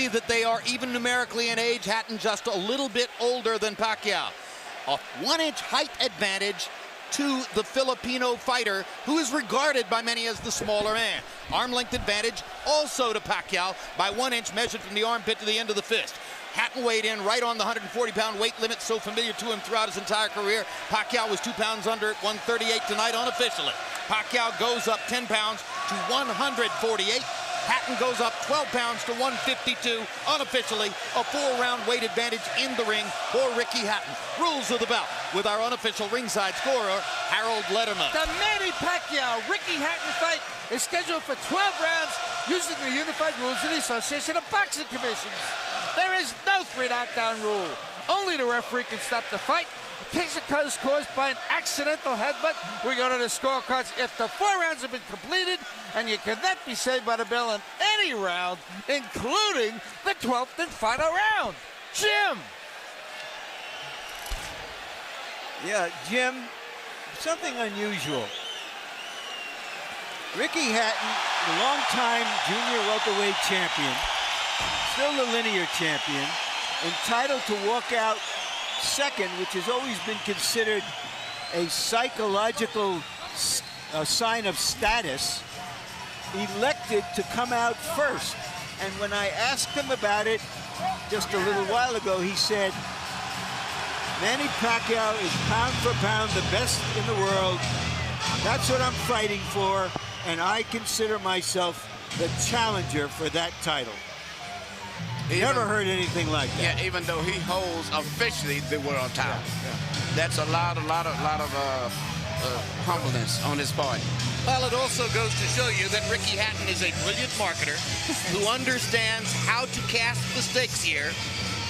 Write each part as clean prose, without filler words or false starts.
see that they are even numerically in age. Hatton just a little bit older than Pacquiao. A 1-inch height advantage to the Filipino fighter, who is regarded by many as the smaller man. Arm length advantage also to Pacquiao by 1 inch, measured from the armpit to the end of the fist. Hatton weighed in right on the 140-pound weight limit, so familiar to him throughout his entire career. Pacquiao was 2 pounds under at 138 tonight unofficially. Pacquiao goes up 10 pounds to 148. Hatton goes up 12 pounds to 152 unofficially. A 4-round weight advantage in the ring for Ricky Hatton. Rules of the bout with our unofficial ringside scorer, Harold Letterman. The Manny Pacquiao-Ricky Hatton fight is scheduled for 12 rounds using the unified rules of the Association of Boxing Commissions. There is no 3-knockdown rule. Only the referee can stop the fight. Kicks is caused by an accidental headbutt. We go to the scorecards. If the 4 rounds have been completed, and you cannot be saved by the bell in any round, including the 12th and final round. Jim. Yeah, Jim, something unusual. Ricky Hatton, the longtime junior welterweight champion, still the linear champion, entitled to walk out second, which has always been considered a psychological sign of status, elected to come out first. And when I asked him about it just a little while ago, he said, Manny Pacquiao is pound for pound the best in the world. That's what I'm fighting for, and I consider myself the challenger for that title. Never heard anything like that. Yeah, even though he holds officially the world title. Yeah. That's a lot of humbleness on his part. Well, it also goes to show you that Ricky Hatton is a brilliant marketer who understands how to cast the stakes here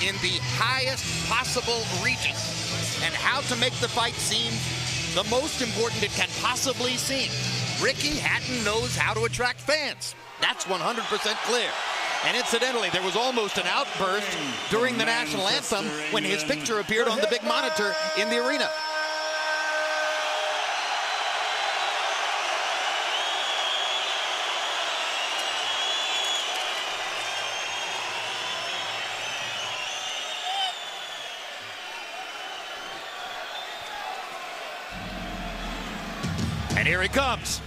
in the highest possible region and how to make the fight seem the most important it can possibly seem. Ricky Hatton knows how to attract fans. That's 100% clear. And incidentally, there was almost an outburst during the national anthem when his picture appeared on the big monitor in the arena. And here he comes.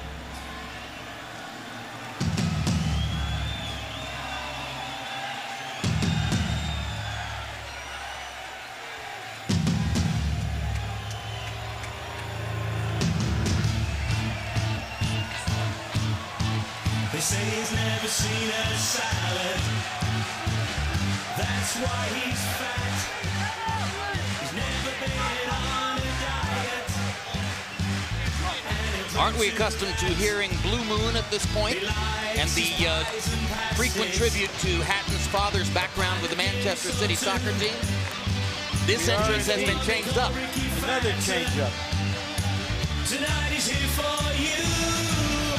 They say he's never seen a salad. That's why he's fat. He's never been on a diet. Aren't we accustomed to hearing Blue Moon at this point? And the frequent tribute to Hatton's father's background with the Manchester City soccer team? This entrance has been changed up. Another change up. Tonight he's here for you.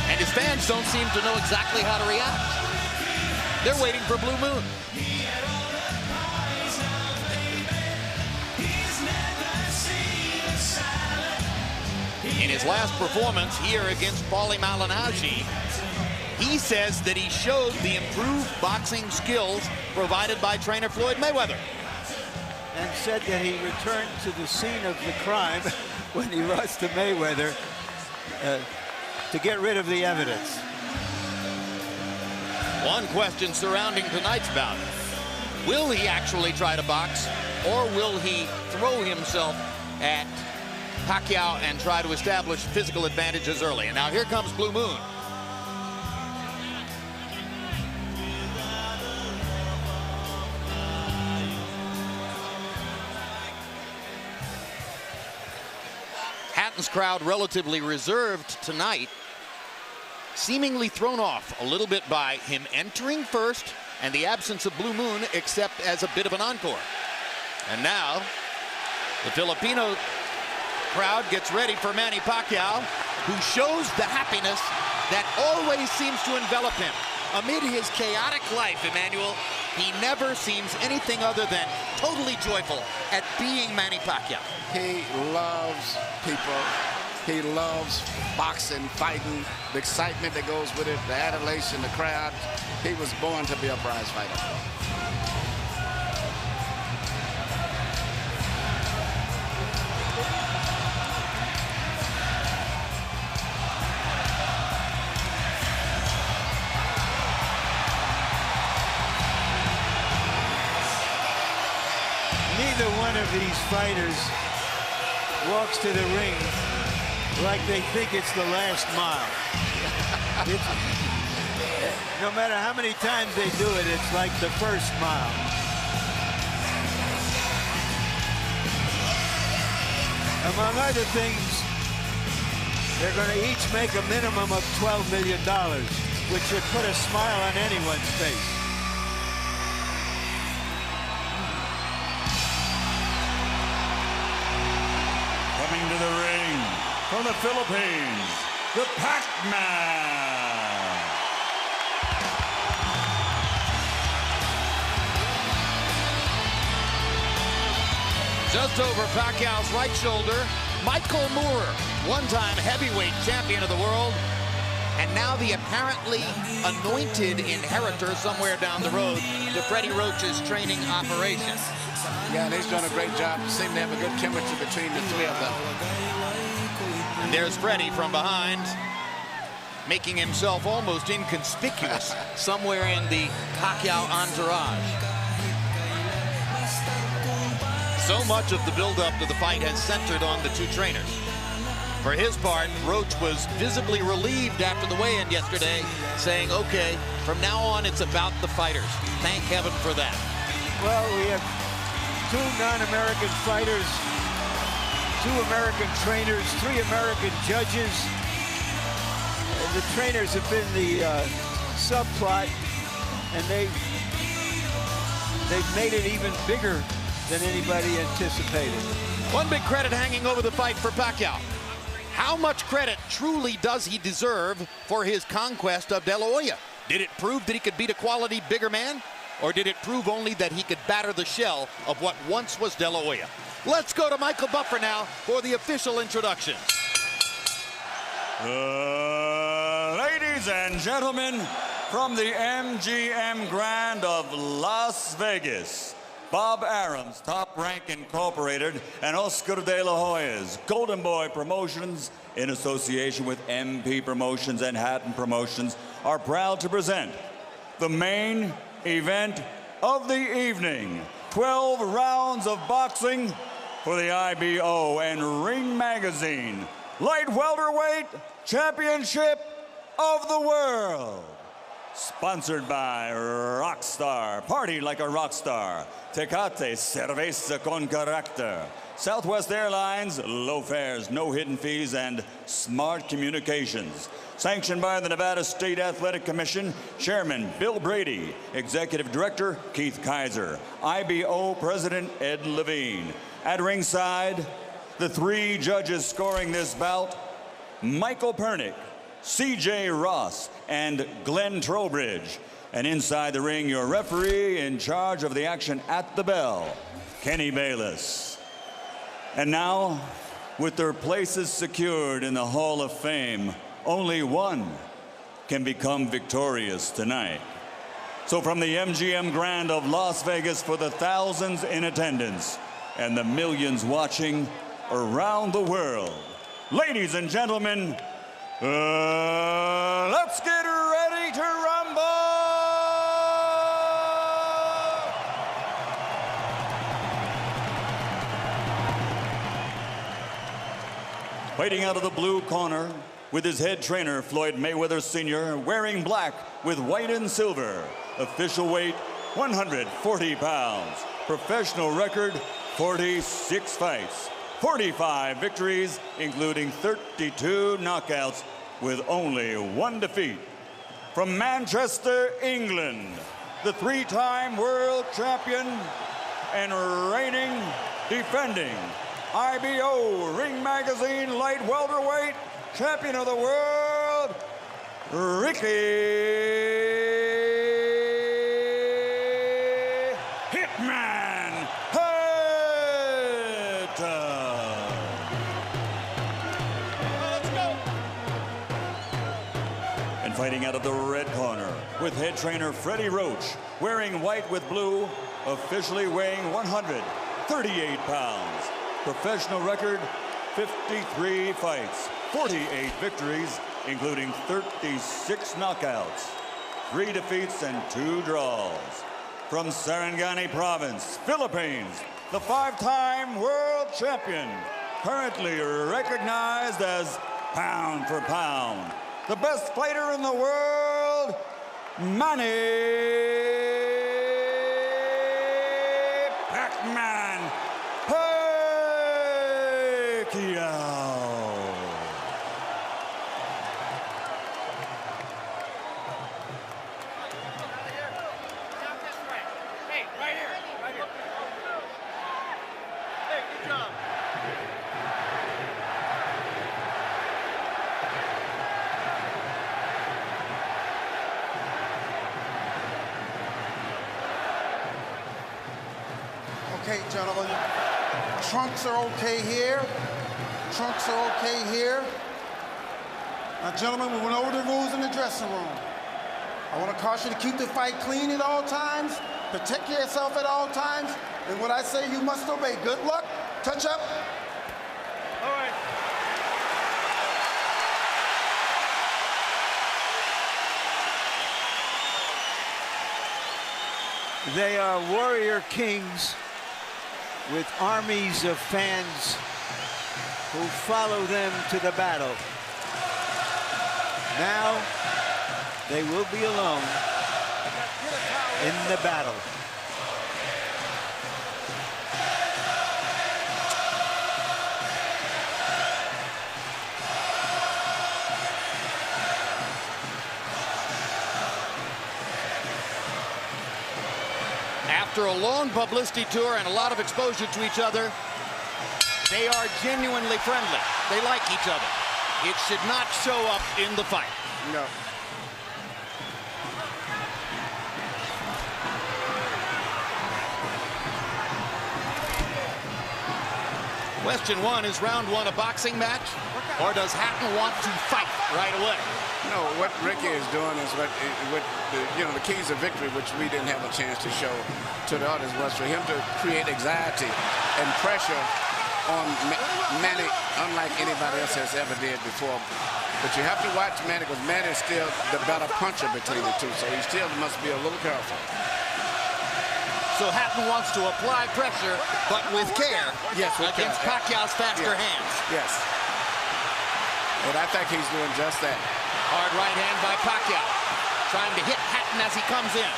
And his fans don't seem to know exactly how to react. They're waiting for Blue Moon. In his last performance here against Paulie Malignaggi, he says that he showed the improved boxing skills provided by trainer Floyd Mayweather. And said that he returned to the scene of the crime when he lost to Mayweather to get rid of the evidence. One question surrounding tonight's bout. Will he actually try to box, or will he throw himself at Pacquiao and try to establish physical advantages early? And now here comes Blue Moon. Hatton's crowd relatively reserved tonight, seemingly thrown off a little bit by him entering first and the absence of Blue Moon, except as a bit of an encore. And now the Filipino crowd gets ready for Manny Pacquiao, who shows the happiness that always seems to envelop him. Amid his chaotic life, Emmanuel, he never seems anything other than totally joyful at being Manny Pacquiao. He loves people. He loves boxing, fighting, the excitement that goes with it, the adulation, the crowd. He was born to be a prize fighter. Neither one of these fighters walks to the ring like they think it's the last mile. No matter how many times they do it, it's like the first mile. Among other things, they're going to each make a minimum of $12 million, which should put a smile on anyone's face. Coming to the ring from the Philippines, the Pac-Man. Just over Pacquiao's right shoulder, Michael Moore, one-time heavyweight champion of the world, and now the apparently anointed inheritor somewhere down the road to Freddie Roach's training operation. Yeah, and he's done a great job. Seem to have a good chemistry between the three of them. And there's Freddie from behind, making himself almost inconspicuous somewhere in the Pacquiao entourage. So much of the build-up to the fight has centered on the two trainers. For his part, Roach was visibly relieved after the weigh-in yesterday, saying, okay, from now on it's about the fighters. Thank heaven for that. Well, we have two non-American fighters, two American trainers, three American judges. The trainers have been the subplot, and they've made it even bigger than anybody anticipated. One big credit hanging over the fight for Pacquiao. How much credit truly does he deserve for his conquest of De La Hoya? Did it prove that he could beat a quality bigger man? Or did it prove only that he could batter the shell of what once was De La Hoya? Let's go to Michael Buffer now for the official introduction. Ladies and gentlemen, from the MGM Grand of Las Vegas, Bob Arum's Top Rank Incorporated and Oscar De La Hoya's Golden Boy Promotions, in association with MP Promotions and Hatton Promotions, are proud to present the main event of the evening. 12 rounds of boxing for the IBO and Ring Magazine Light Welterweight Championship of the World. Sponsored by Rockstar, party like a rock star. Tecate, cerveza con carácter. Southwest Airlines, low fares, no hidden fees, and smart communications. Sanctioned by the Nevada State Athletic Commission, Chairman Bill Brady, Executive Director Keith Kaiser, IBO President Ed Levine. At ringside, the three judges scoring this bout, Michael Pernick, C.J. Ross, and Glenn Trowbridge. And inside the ring, your referee in charge of the action at the bell, Kenny Bayless. And now, with their places secured in the Hall of Fame, only one can become victorious tonight. So from the MGM Grand of Las Vegas, for the thousands in attendance and the millions watching around the world, ladies and gentlemen, let's get ready to rumble! Fighting out of the blue corner with his head trainer, Floyd Mayweather Sr., wearing black with white and silver. Official weight, 140 pounds. Professional record, 46 fights. 45 victories, including 32 knockouts, with only one defeat. From Manchester, England, the three-time world champion and reigning, defending IBO Ring Magazine Light Welterweight Champion of the World, Ricky Hatton. And fighting out of the red corner with head trainer Freddie Roach, wearing white with blue, officially weighing 138 pounds. Professional record, 53 fights, 48 victories, including 36 knockouts, 3 defeats and 2 draws. From Sarangani Province, Philippines, the 5-time world champion, currently recognized as pound for pound, the best fighter in the world, Manny Pacquiao. Okay, gentlemen, trunks are okay here. Trunks are okay here. Now, gentlemen, we went over the rules in the dressing room. I want to caution you to keep the fight clean at all times, protect yourself at all times, and what I say you must obey. Good luck. Touch up. All right. They are warrior kings with armies of fans who follow them to the battle. Now they will be alone in the battle. After a long publicity tour and a lot of exposure to each other, they are genuinely friendly. They like each other. It should not show up in the fight. No. Question one, is round one a boxing match, or does Hatton want to fight right away? No, what Ricky is doing is what the keys of victory, which we didn't have a chance to show to the others, was for him to create anxiety and pressure on Manny, unlike anybody else has ever did before. But you have to watch Manny, because Manny is still the better puncher between the two, so he still must be a little careful. So Hatton wants to apply pressure, but with care, yes, against Pacquiao's faster hands. Yes. And I think he's doing just that. Hard right hand by Pacquiao, trying to hit Hatton as he comes in.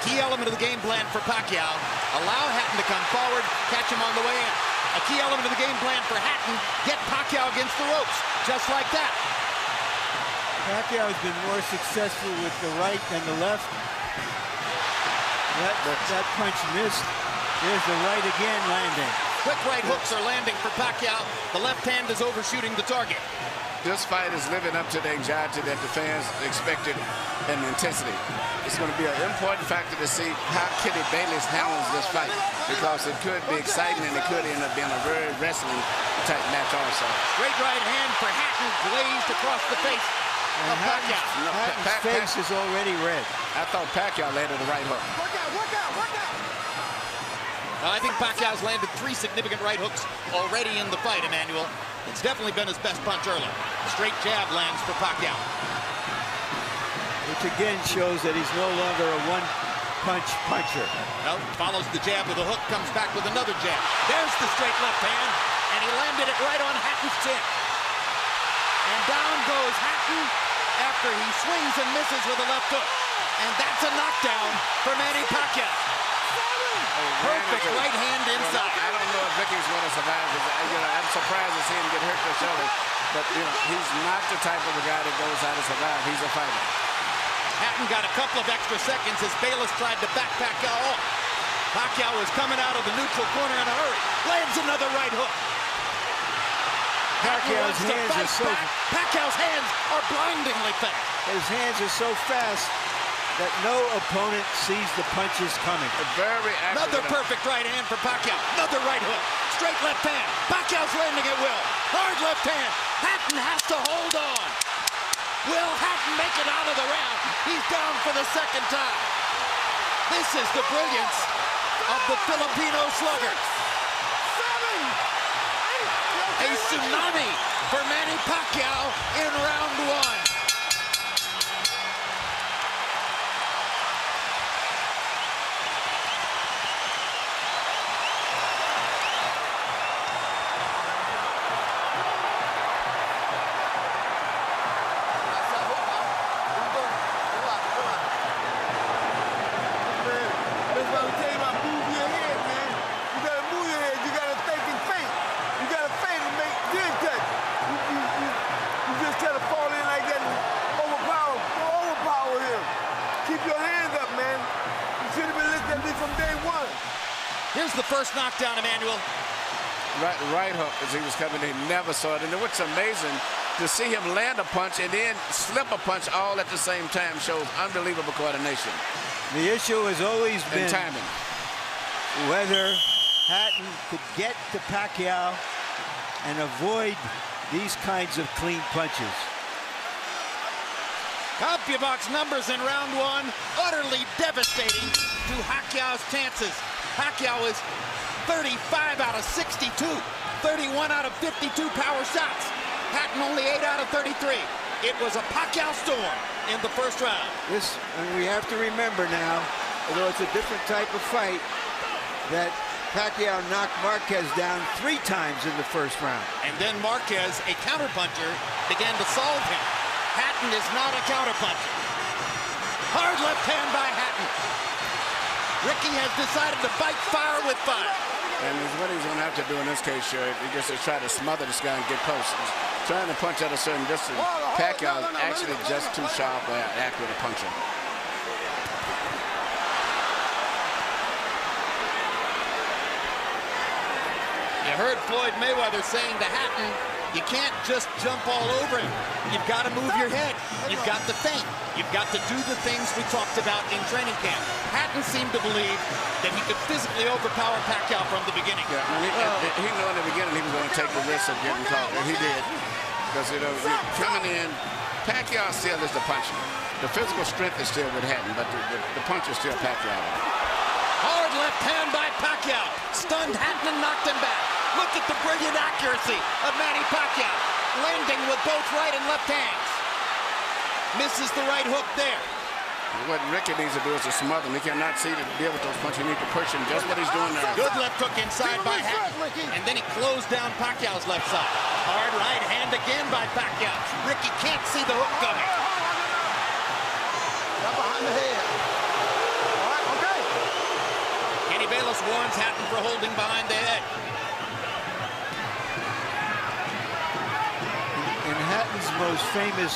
Key element of the game plan for Pacquiao, allow Hatton to come forward, catch him on the way in. A key element of the game plan for Hatton, get Pacquiao against the ropes, just like that. Pacquiao has been more successful with the right than the left. That punch missed. There's the right again landing. Quick right hooks are landing for Pacquiao. The left hand is overshooting the target. This fight is living up to the anxiety that the fans expected and intensity. It's going to be an important factor to see how Kitty Bayless handles this fight, because it could be exciting and it could end up being a very wrestling type match also. Great right hand for Hatton, glazed across the face of Pacquiao. Hatton's face is already red. I thought Pacquiao landed the right hook. Work out. I think Pacquiao's landed 3 significant right hooks already in the fight, Emmanuel. It's definitely been his best punch early. Straight jab lands for Pacquiao. Which again shows that he's no longer a one-punch puncher. No, follows the jab with a hook, comes back with another jab. There's the straight left hand, and he landed it right on Hatton's chin. And down goes Hatton after he swings and misses with a left hook. And that's a knockdown for Manny Pacquiao. Perfect right hand inside. I don't know if Ricky's going to survive. I'm surprised to see him get hurt this early. But, he's not the type of a guy that goes out to survive. He's a fighter. Hatton got a couple of extra seconds as Bayless tried to back Pacquiao off. Pacquiao was coming out of the neutral corner in a hurry. Lands another right hook. Pacquiao's hands are so... Pacquiao's hands are blindingly fast. His hands are so fast that no opponent sees the punches coming. Very accurate. Another perfect right hand for Pacquiao. Another right hook. Straight left hand. Pacquiao's landing at will. Hard left hand. Hatton has to hold on. Will Hatton make it out of the round? He's down for the second time. This is the brilliance of the Filipino slugger. A tsunami for Manny Pacquiao in round one. Here's the first knockdown, Emmanuel. Right hook as he was coming in, never saw it. And what's amazing, to see him land a punch and then slip a punch all at the same time shows unbelievable coordination. The issue has always been timing. Whether Hatton could get to Pacquiao and avoid these kinds of clean punches. CompuBox numbers in round one, utterly devastating to Pacquiao's chances. Pacquiao is 35 out of 62, 31 out of 52 power shots. Hatton only 8 out of 33. It was a Pacquiao storm in the first round. And we have to remember now, although it's a different type of fight, that Pacquiao knocked Marquez down 3 times in the first round. And then Marquez, a counterpuncher, began to solve him. Hatton is not a counterpuncher. Hard left hand by Hatton. Ricky has decided to fight fire with fire. And what he's going to have to do in this case, sure, he just to try to smother this guy and get close. He's trying to punch at a certain distance. Pacquiao is actually just too sharp or accurate a puncher. You heard Floyd Mayweather saying to Hatton, you can't just jump all over him. You've got to move your head. You've got to think. You've got to do the things we talked about in training camp. Hatton seemed to believe that he could physically overpower Pacquiao from the beginning. Yeah, he knew in the beginning he was going to take the risk of getting caught, and he did. Because, you know, coming in, Pacquiao still is the puncher. The physical strength is still with Hatton, but the punch is still Pacquiao. Hard left hand by Pacquiao. Stunned Hatton and knocked him back. Look at the brilliant accuracy of Manny Pacquiao, landing with both right and left hands. Misses the right hook there. What Ricky needs to do is to smother him. He cannot see to deal with those punches. He needs to push him, just what he's doing there. Good left hook inside by Hatton. And then he closed down Pacquiao's left side. Hard right hand again by Pacquiao. Ricky can't see the hook coming. Got behind the head. All right, okay. Kenny Bayless warns Hatton for holding behind the head. In Hatton's most famous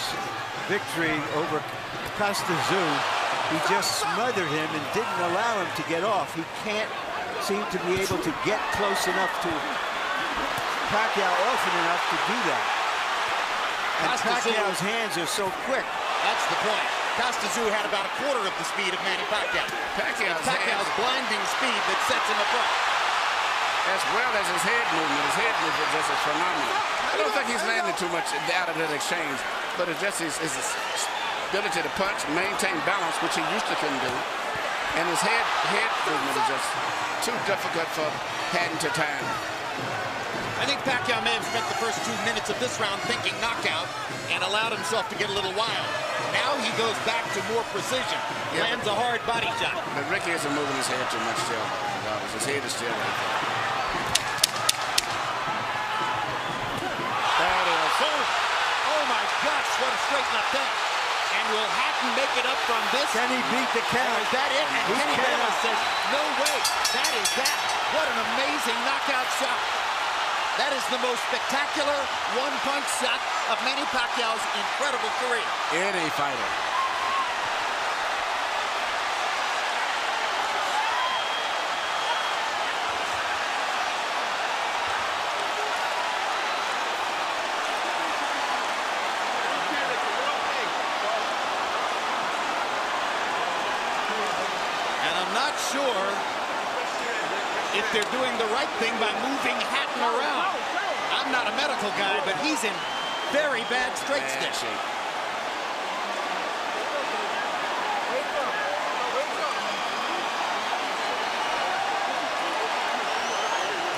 victory over Costazoo, he just smothered him and didn't allow him to get off. He can't seem to be able to get close enough to Pacquiao often enough to do that. And Pacquiao's hands are so quick. That's the point. Costazoo had about a quarter of the speed of Manny Pacquiao. Pacquiao's blinding speed that sets him apart. As well as his head movement. His head movement just is phenomenal. I don't think he's landed too much out of that exchange, but it's just his ability to punch, maintain balance, which he used to couldn't do. And his head movement is just too difficult for Hatton to time. I think Pacquiao may have spent the first 2 minutes of this round thinking knockout and allowed himself to get a little wild. Now he goes back to more precision, lands a hard body shot. But Ricky isn't moving his head too much still. His head is still right there. That is, oh my gosh, what a straight left hand. And will Hatton make it up from this? Can he beat the count? Is that it? And He Kenny cannot. Bayless says, no way, that is that. What an amazing knockout shot. That is the most spectacular one-punch shot of Manny Pacquiao's incredible career. Any fighter. And I'm not sure if they're doing the right thing by moving Hatton around. I'm not a medical guy, but he's in very bad straight stick shape.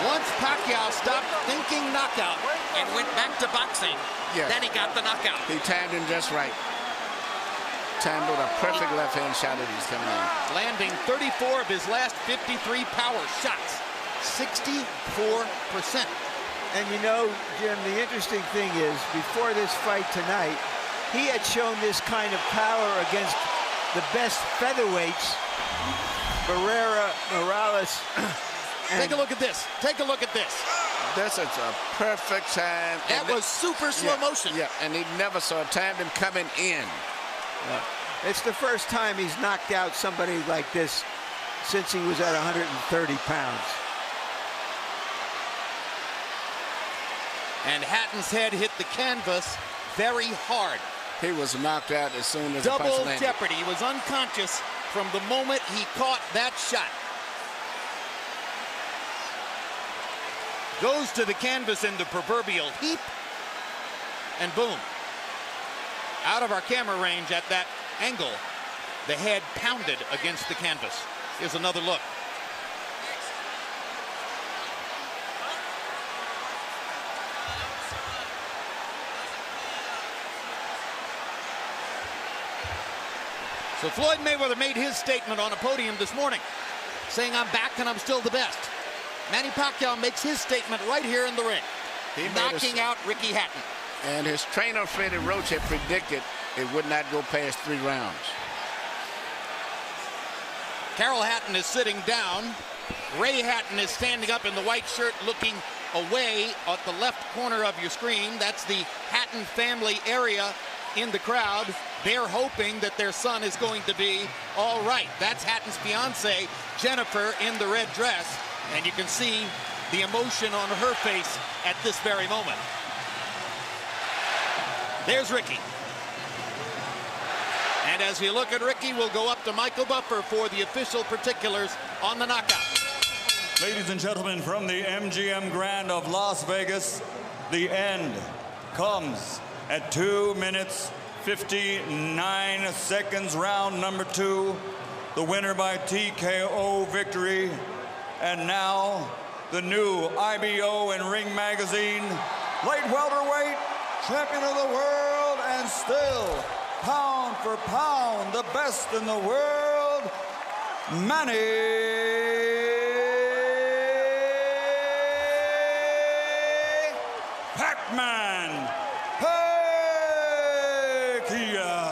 Once Pacquiao stopped thinking knockout and went back to boxing, then he got the knockout. He timed him just right. Timed with a perfect left-hand shot as he's coming in. Landing 34 of his last 53 power shots. 64%. And you know, Jim, the interesting thing is, before this fight tonight, he had shown this kind of power against the best featherweights, Barrera, Morales. Take a look at this. Take a look at this. This is a perfect time. That was super slow motion. Yeah, and he never saw timed him coming in. It's the first time he's knocked out somebody like this since he was at 130 pounds. And Hatton's head hit the canvas very hard. He was knocked out as soon as the punch Double landed. jeopardy. He was unconscious from the moment he caught that shot. Goes to the canvas in the proverbial heap, and boom. Out of our camera range at that angle, the head pounded against the canvas. Here's another look. So Floyd Mayweather made his statement on a podium this morning, saying, "I'm back and I'm still the best." Manny Pacquiao makes his statement right here in the ring, knocking out Ricky Hatton. And his trainer, Freddie Roach, had predicted it would not go past 3 rounds. Carol Hatton is sitting down. Ray Hatton is standing up in the white shirt looking away at the left corner of your screen. That's the Hatton family area in the crowd. They're hoping that their son is going to be all right. That's Hatton's fiance, Jennifer, in the red dress. And you can see the emotion on her face at this very moment. There's Ricky. And as we look at Ricky, we'll go up to Michael Buffer for the official particulars on the knockout. Ladies and gentlemen, from the MGM Grand of Las Vegas, the end comes at 2 minutes, 59 seconds, round number 2. The winner by TKO victory. And now, the new IBO and Ring magazine, light welterweight, champion of the world, and still, pound for pound, the best in the world, Manny Pacquiao.